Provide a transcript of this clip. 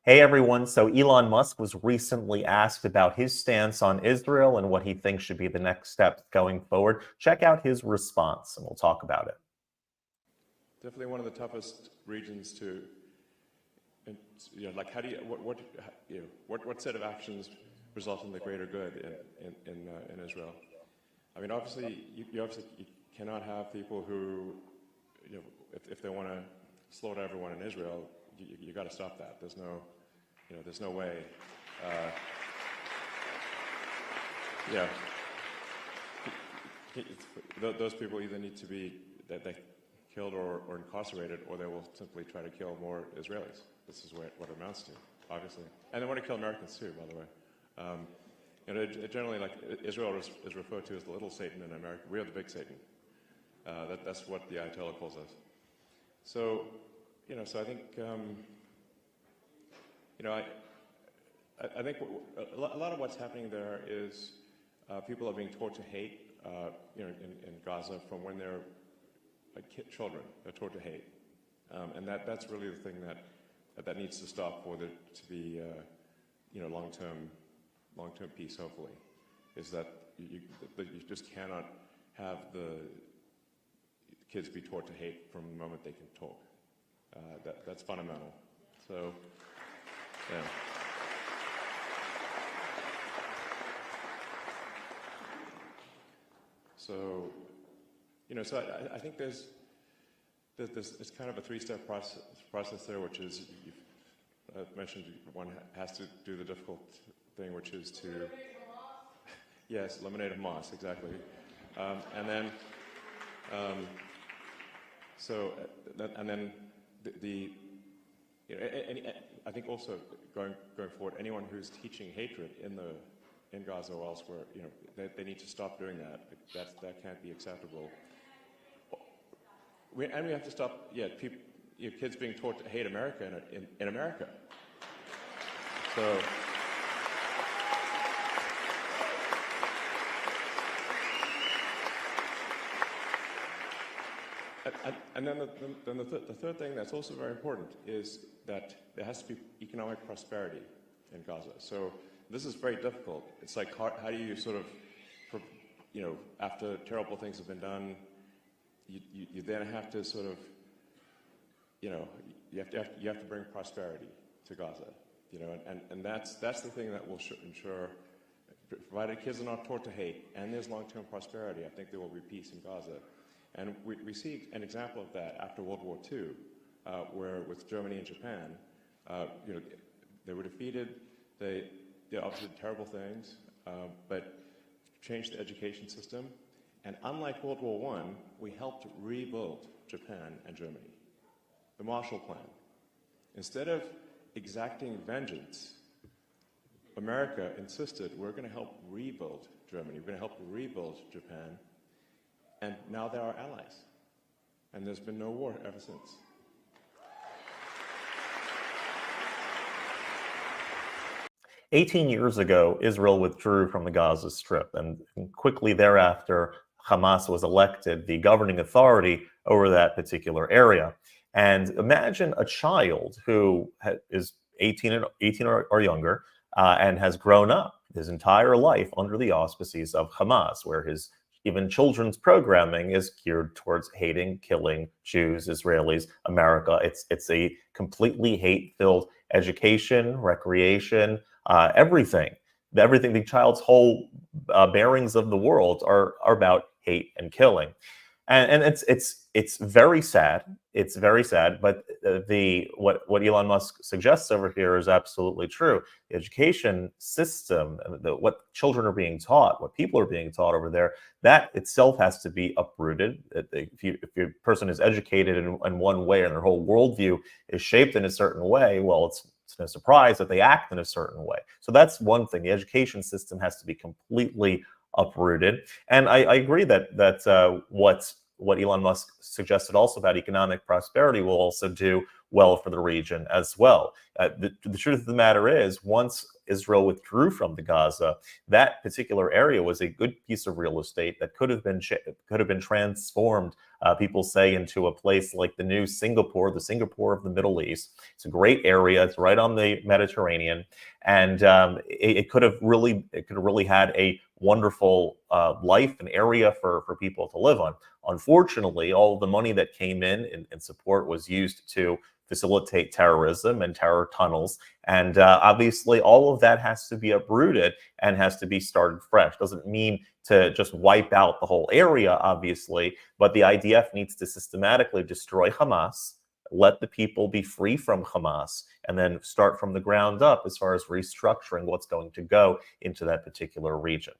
Hey everyone, so Elon Musk was recently asked about his stance on Israel and what he thinks should be the next step going forward. Check out his response and we'll talk about it. Definitely one of the toughest regions to, like how do you, what set of actions result in the greater good in Israel? I mean, obviously, you cannot have people who, if they want to slaughter everyone in Israel, you got to stop that. There's no way. Those people either need to be killed or incarcerated, or they will simply try to kill more Israelis. This is what it amounts to, obviously. And they want to kill Americans too, by the way. Generally, like Israel is referred to as the little Satan in America. We are the big Satan. That's what the Ayatollah calls us. So, so I think, I think a lot of what's happening there is people are being taught to hate, in Gaza from when they're like children. They're taught to hate, and that's really the thing that needs to stop for there to be, long-term peace. Hopefully, is that you just cannot have the kids be taught to hate from the moment they can talk. That's fundamental. So, yeah. So, so I think there's it's kind of a three-step process there, which is I've mentioned one has to do the difficult thing, which is to eliminate Hamas, exactly, and then I think also going forward, anyone who's teaching hatred in Gaza or elsewhere, they need to stop doing that. That can't be acceptable. We have to stop, kids being taught to hate America in America. So. And then the third thing that's also very important is that there has to be economic prosperity in Gaza. So this is very difficult. It's like how do you sort of, after terrible things have been done, you then have to sort of, you have to bring prosperity to Gaza, and that's the thing that will ensure, provided kids are not taught to hate and there's long-term prosperity, I think there will be peace in Gaza. And we see an example of that after World War II, where with Germany and Japan, they were defeated. They obviously did terrible things, but changed the education system. And unlike World War I, we helped rebuild Japan and Germany. The Marshall Plan. Instead of exacting vengeance, America insisted we're going to help rebuild Germany. We're going to help rebuild Japan. And now they're our allies. And there's been no war ever since. "18 years ago, Israel withdrew from the Gaza Strip, and quickly thereafter, Hamas was elected the governing authority over that particular area. And imagine a child who is 18 or younger and has grown up his entire life under the auspices of Hamas, where his even children's programming is geared towards hating, killing Jews, Israelis, America. It's a completely hate-filled education, recreation, everything. The child's whole bearings of the world are about hate and killing, and it's very sad. It's very sad. But what Elon Musk suggests over here is absolutely true. The education system, what children are being taught, what people are being taught over there, that itself has to be uprooted. If your person is educated in one way and their whole worldview is shaped in a certain way, well, it's no surprise that they act in a certain way. So that's one thing. The education system has to be completely uprooted. And I agree that what Elon Musk suggested also about economic prosperity will also do well for the region as well. The truth of the matter is, once Israel withdrew from the Gaza, that particular area was a good piece of real estate that could have been transformed, people say, into a place like the new Singapore, the Singapore of the Middle East. It's a great area. It's right on the Mediterranean, and it could have really had a wonderful life and area for people to live on. Unfortunately, all of the money that came in support was used to facilitate terrorism and terror tunnels. And obviously, all of that has to be uprooted and has to be started fresh. Doesn't mean to just wipe out the whole area, obviously, but the IDF needs to systematically destroy Hamas, let the people be free from Hamas, and then start from the ground up as far as restructuring what's going to go into that particular region.